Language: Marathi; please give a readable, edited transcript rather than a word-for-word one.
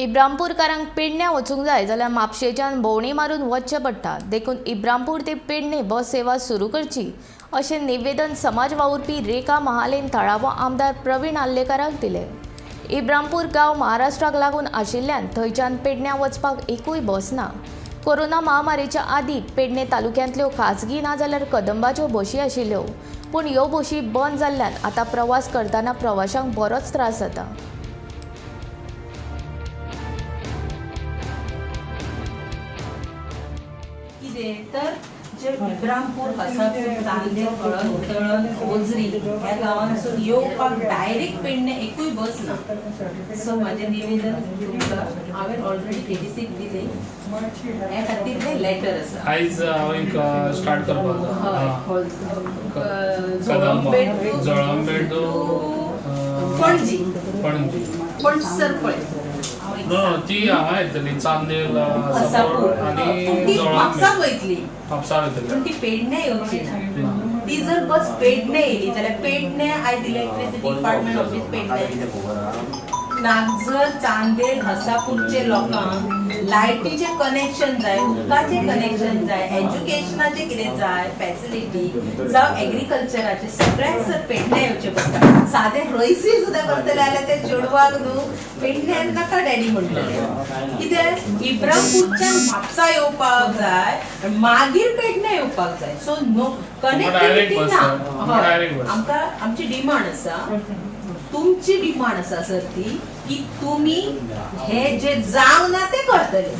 इब्रामपूरकारांक पेडण्यां वचूंक जाय जाल्यार म्हापशेच्यान भोंवडी मारून वचचें पडटा. देखून इब्रामपूर ते पेडणे बस सेवा सुरू करची अशें निवेदन समाज वावुरपी रेखा महालेन थळावो आमदार प्रवीण आल्लेकाराक दिलें. इब्रामपूर गांव महाराष्ट्राक लागून आशिल्ल्यान थंयच्यान पेडण्यां वचपाक एकूय बस ना. कोरोना महामारीच्या आदीं पेडणे तालुक्यांतल्यो खाजगी ना जाल्यार कदंबाच्यो बशी आशिल्ल्यो, पूण ह्यो बशी बंद जाल्ल्यान आतां प्रवास करतना प्रवाशांक बरोच त्रास जाता. तर जे इब्रामपूर हसापूर चांदेर तळण ओझरी ह्या गावांसून येवपाक डायरेक्ट पेडणे एकूय बस ना. सो माझे निवेदन तुमकां हांवें ऑलरेडी 86 दिले. ह्या खातीर तें लेटर आसा. आयज हांव एक स्टार्ट करपाक जळंबेट पणजी पणजी पणसर पळय ती हांगा येतली चांदेर आनी म्हापसा वयतली म्हापसा वयतली पूण ती पेडणे येवची ना. ती जर बस पेडणे येयली जाल्यार पेडणे आयज electricity department office Pernem Nagzar Chander हसापूरचे लोकांक लायटीचे कनेक्शन जाय, उदकाचे कनेक्शन जाय, एज्युकेशनाचे कितें जाय फॅसिलिटी जावं एग्रीकल्चराचे सगळ्यांक जर पेडणे येवचें पडटा. सादें रयसी सुद्दां करतले जाल्यार ते चेडवाक न्हू पेडण्यान नाका डॅडी म्हणटले. कित्याक इब्रामपूरच्यान म्हापसा येवपाक जाय मागीर पेडणे येवपाक जाय. सो नो कनेक्टिविटी ना. आमकां आमची डिमांड आसा, तुमची डिमांड आसा सर ती की तुम्ही हे जे जावं ना ते करतले.